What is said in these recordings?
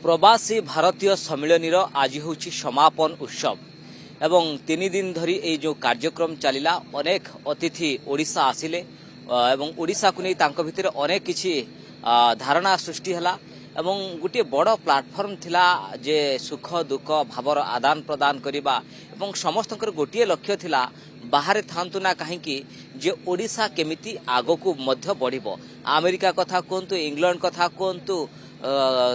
प्रवासी भारतीय सम्मिलनीर आज हूँ समापन उत्सव एवं 3 दिन धरी ये जो कार्यक्रम चलिला अनेक अतिथि ओडिशा आसिले एवं ओडिशा को नहीं तांको भितर अनेक किछि धारणा सृष्टि हला एवं गोटे बड़ प्लाटफर्म थिला जे सुख दुख भावर आदान प्रदान करिबा एवं समस्तकर गोटे लक्ष्य थिला बाहर थांतु ना कहीं जे ओडिशा केमिति आगो को मध्य बढ़िबो। अमेरिका कथा कहतु इंग्लैंड कथा कहतु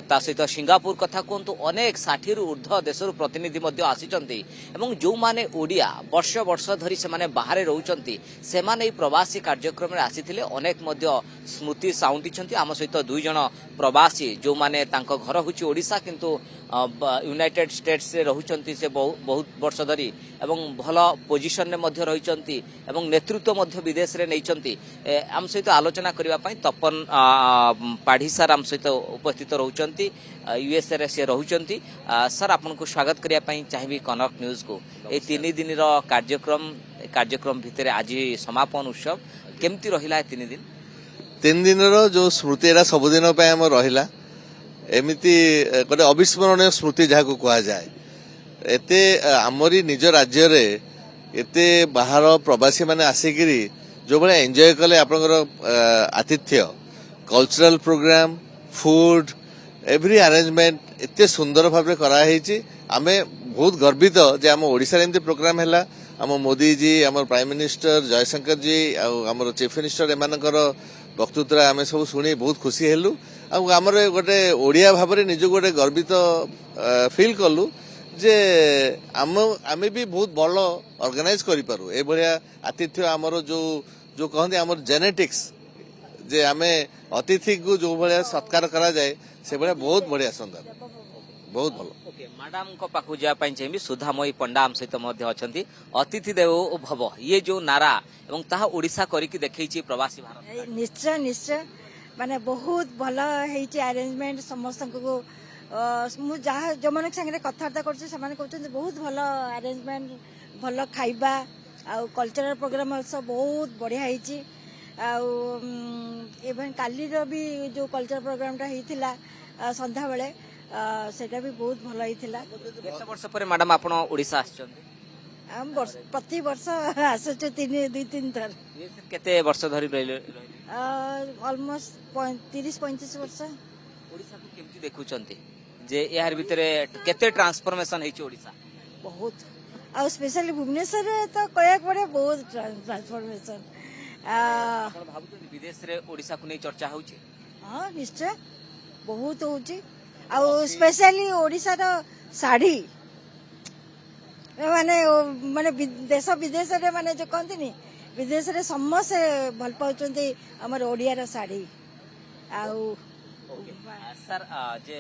ता सहित सिंगापुर कथा कहतु अनेक 60 रु ऊर्ध्व देशर प्रतिनिधि मध्य आसिचंती एवं जो माने ओडिया वर्ष वर्ष धरी से माने बाहर रहउचंती से माने प्रवासी कार्यक्रम रे आसीथिले अनेक मध्य स्मृति साउंटिचंती। आम सहित 2 जण प्रवासी जो माने तांको घर हुची ओडिशा किंतु यूनाइटेड स्टेट्स रे रहउचंती से बहुत वर्ष धरी एवं भल पोजिशन में मध्य रहिचंती एवं नेतृत्व मध्य विदेश रे नैचंती। आम सहित आलोचना करिवा पई तपन पाढ़ी सर आम सहित उपस्थित रहउचंती यूएसए रे से रहउचंती। सर आपन को स्वागत करिया पई चाहिबी कनक न्यूज को। ए 3 दिन रो कार्यक्रम भितर आज समापन उत्सव केमती रहिला 3 दिन 3 दिन रो जो स्मृति एरा सब दिन पे हम रहिला एमिति गोटे अविस्मरणीय स्मृति जहाँ को कहा जाए। एते आमरी निज राज्य रे एते बाहर प्रवासी माने आसिकिरी जो बड़े एंजॉय कले आपनकर आतिथ्य cultural program food every arrangement एते सुंदर भाव करा हेची। आमे बहुत गर्वित जे आम ओडिसा रे एमती प्रोग्राम हैला। आम मोदी जी आम प्राइम मिनिस्टर जयशंकर जी आम चीफ मिनिस्टर एमानकर वक्तृत्व आम सब शुणी बहुत खुशी हेलु। आमर गोटे ओडिया भाव में निज गोटे गर्वित फिल कलु जे आम भी बहुत भल ऑर्गेनाइज करि पारू। ए भलिया आतिथ्य आमर जो जो कहते आमर जेनेटिक्स जे आमे अतिथि को जो भलिया सत्कार करा जाए से भलिया बहुत बढ़िया सुंदर बहुत भल। ओके मैडम को पाखु जा पाई चाहिए सुधामयी पंडा आम सहित मध्य अछंती अतिथि देवो भव ये जो नारा एवं ताहा ओडिशा करिकि देखैछि प्रवासी भारत निश्चय निश्चय माने बहुत भल हेछि अरेंजमेंट समस्त को मु जहाँ जो मन संगे कथबार्ता करछि समान कहउछन बहुत भल अरेंजमेंट भल खाइबा आ कल्चरल प्रोग्राम also बहुत बढ़िया हेछि आ इवन काली रो भी जो कल्चरल प्रोग्रामटा हेतिला संध्या बेले सेटा भी बहुत भल हेतिला। केते वर्ष पर मैडम आपण ओडिशा आछंती हम प्रति वर्ष आसुछु 2-3 थर। केते वर्ष धरि रहिले ऑलमोस्ट 30-35 वर्ष। ओडिसा को केमती देखुचंती जे यार भितरे केते ट्रांसफॉर्मेशन हेछि ओडिसा बहुत आ स्पेशली भुवनेश्वर रे तो कयाक पड़े बहुत ट्रांसफॉर्मेशन आपण भाबुचंती विदेश रे ओडिसा को नै चर्चा होछि। हां निश्चय बहुत होछि आ स्पेशली ओडिसा रो साड़ी माने माने देश विदेश रे माने जो कहते नहीं विदेश रे समस्त भल पाउचंती हमर ओडिया रो साड़ी आउ सर जे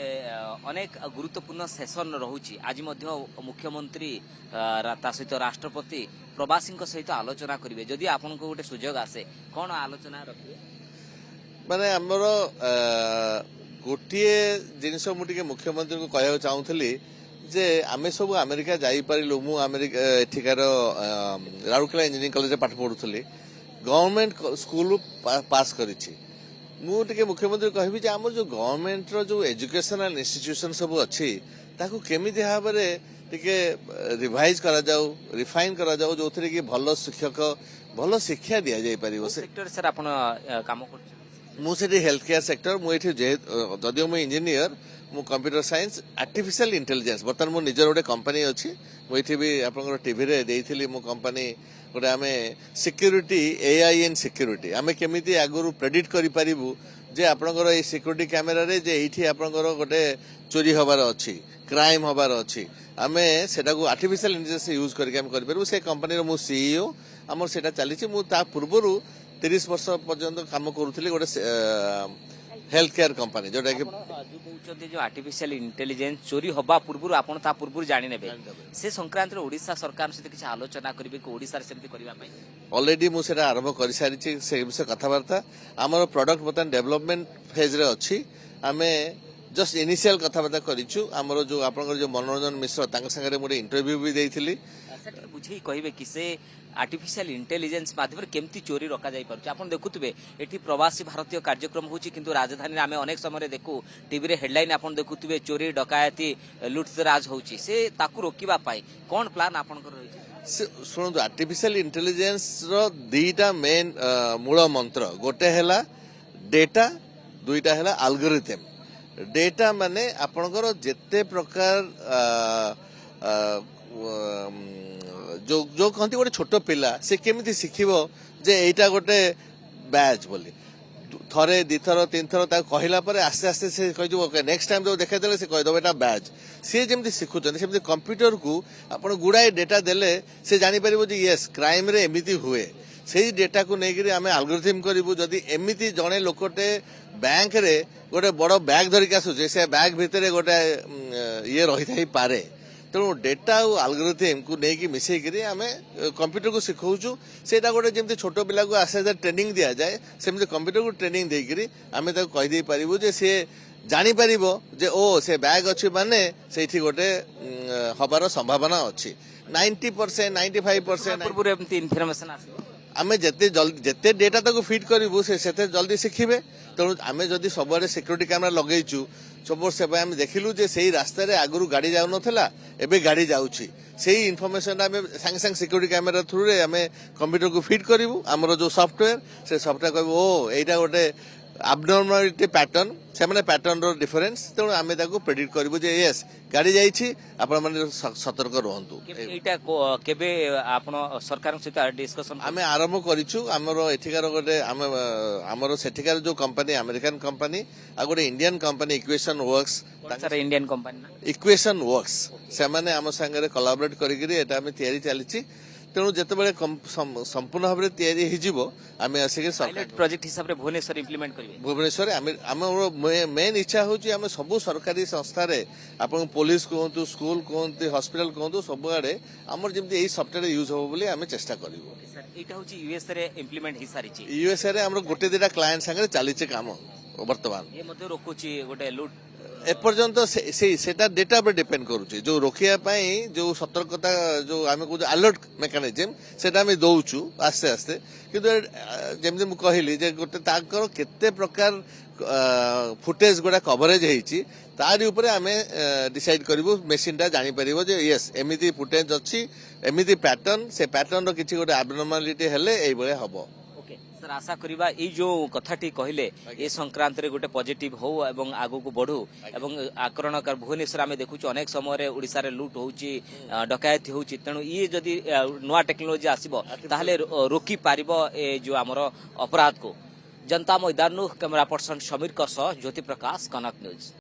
अनेक गुरुत्वपूर्ण सेशन रहुची आज मध्य मुख्यमंत्री ता सहित राष्ट्रपति प्रवासी सहित आलोचना करिवे जदि आपन को गोटे सुजोग आसे कोन आलोचना रखिवे माने हमर गोटिए जिनिस मु टिके मुख्यमंत्री को कहया चाहूथली जे आमे सब अमेरिका जाई परिलु। मु अमेरिका एठिकार राउरकेला इंजीनियरिंग कॉलेज पाठ पढुथली गवर्नमेंट स्कूल पास करिछि। मु टिके मुख्यमंत्री कहबी जे हमर जो गवर्नमेंट रो जो एजुकेशनल इंस्टीट्यूशन सब अछि ताको केमिति भाबरे टिके रिवाइज करा जाऊ रिफाइन करा जाऊ जोथरे कि भलो शिक्षक भलो शिक्षा दिया जाई परिबो। सेक्टर सर आपण काम करछ मु सेठी हेल्थ केयर सेक्टर मु एठी जदियो मु इंजीनियर मु कंप्यूटर साइंस आर्टिफिशियल इंटेलिजेंस बर्तमान मो निजर गोटे कंपनी अच्छी मुझे भी आपन टीवी रे देइथिली मो कंपनी गोटे आमे सिक्यूरिटी एआई एंड सिक्यूरिटी आमे केमिति आगुरु प्रेडिक्ट करि परिबु जे आपनकर ए सिक्यूरिटी कैमेरा रे जे एठी आपनकर गोटे चोरी होबार अछि क्राइम होबार अछि आमे सेटा को आर्टिफिशियल इंटेलिजेंस यूज करके हम करि परबु। से कंपनी रो मु सीईओ हमर सेटा चलीछि। मु ता पूर्वरु 30 वर्ष पर्यंत काम करूथली गोटे हेल्थ केयर कंपनी जोटा कि जो आर्टिफिशियल इंटेलिजेंस चोरी होबा पूर्व आपण ता पूर्व जानि नेबे से संक्रांत रे ओडिशा सरकार से किछ आलोचना करिवे को ओडिसा रे सेमति करिवा पई ऑलरेडी मु सेटा आरंभ करि सारिछि। से विषय कथाबार्ता हमर प्रोडक्ट बतन डेवलपमेंट फेज रे अछि। आमे जस्ट इनिशियल कथाबार्ता करिछु। हमर जो आपनकर जो मनोरंजन मिश्र तांग संगे मोर इंटरव्यू भी देइथिली ସେଟା ବୁଝେଇ କହିବେ କି ସେ आर्टिफिशियल इंटेलिजेंस माध्यम केमती चोरी रखा जाई पारुछ आपण देखुतबे एठी प्रवासी भारतीय कार्यक्रम होची किंतु राजधानी आमे अनेक समय देखु टीवी रे हेडलाइन आपण देखुतबे चोरी डकायती लुटतराज होची से ताकू रोकिबा पाई कोन प्लान आपण कर रही शुणु आर्टिफिशियल इंटेलिजेंस रो दीटा मेन मूल मंत्र गोटे हैला डेटा दुईटा हैला अल्गोरिथम डेटा माने आपनकर जेते प्रकार जो जो कहती गोटे छोट पिला से केमिति शिखिबो जे एटा गोटे बैच बोली थरे दिथर तीन थर कहला पर आस्ते आस्ते से कहि जो नेक्स्ट टाइम जो देखाई देले से कहि दो एटा बैच से जेमति शिखुचन सेमति कंप्यूटर को आपण गुडाए डेटा देले से जानि परिबो जे यस क्राइम रे एमिति हुए सेही डेटा को नेगिरी आमे अल्गोरिथम करिवु जदी एमिति जणे लोकटे बैंक रे गोटे बड़ बैग धरिक आसुचे से बैग भितरे गोटे ये रही थाई पारे तेणु डेटा और अल्गोरिथम को लेकिन मिसेकरी आम कंप्यूटर को शिखाऊँ से गोटे जमी छोट पिला को आसे ट्रेनिंग दि जाए सेमती कंप्यूटर को ट्रेनिंग देकरी आम कहीदे पारू जे सी जापर जे ओ से बैग अच्छी माने से गोटे हबार संभावना अच्छी 90% 95% इनफर्मेशन आमे जेते डेटा ताको फीड करिवु से जल्दी शिखिबे तेणु आमे जदि सबरे सिक्योरिटी कैमरा लगेइचु सब से आम देखिलु जे सेही रास्ता रे आगुरु गाड़ी जाउ नथला एबे गाड़ी जाउची सेही इनफॉरमेशन आमे संग संग सिक्योरिटी कैमरा थ्रू रे आमे कंप्यूटर को फीड करिवु हमरो जो सॉफ्टवेयर से सॉफ्टवेयर कहबो ओ एटा गोटे abnormality पैटर्न से माने पैटर्न रो डिफरेंस तेणु आमे ताको प्रेडिक्ट करिवु जे यस गाड़ी जाइछि आपण माने सतर्क रहंतु एटा केबे आपण सरकार सहित डिस्कशन आमे आरंभ करिछु हमरो एठिकार गोटे हमरो सेठिकार जो कंपनी अमेरिकन कंपनी आ गोटे Indian company equation works sir Indian company equation works से माने हम संगे कोलैबोरेट करिकरी एटा आमे तयारी चलीछि तेणु जितेबाला संपूर्ण भाव में तैयारी हो आम आसिक पायलट प्रोजेक्ट हिसाब से भुवनेश्वर इंप्लीमेंट करेंगे भुवनेश्वर आम मेन इच्छा हूँ आम सब सरकारी संस्था आप पुलिस कहतु स्कूल कहतु हॉस्पिटल कहतु सबुआड़े आमर जमी यही सफ्टवेयर यूज हो बोली आम चेष्टा करूँ यूएसए रे इंप्लीमेंट हो सारी यूएसए रे आमर गोटे दिटा क्लाएंट सागे चली काम बर्तमान ये मध्य रोकुची गोटे लुट एपर्यंत सेटा डेटा पर डिपेंड करुचे जो रोकिया जो सतर्कता जो आम कह अलर्ट मेकानिजम सेटा आम दौचु आस्ते आस्ते किंतु जमी मुझे कहली जे गोटे ताकर केते प्रकार फुटेज गुड़ा कवरेज होती तारी ऊपर आमे डिसाइड करिवु मेसिन टा जानि परिवो जे यस एमिति फुटेज अछि एमिति पैटर्न से पैटर्न रो किछि गोटे एबनॉर्मालिटी हेले एई बळे हबो सर आशा करिबा ई जो कथाटी कहले ए संक्रांत रे गोटे पॉजिटिव हो एवं आगु को बढ़ू एवं आक्रमणकार भुवनेश्वर आमे देखुछु अनेक समय रे ओडिसा रे लूट होउची डकायती होउची तेणु ई जदी नुवा टेक्नोलॉजी आसीबो ताहले रोकी पारिबो ए जो हमर अपराध को जनता मैदान कैमरा पर्सन समीर सह ज्योति प्रकाश कनक न्यूज।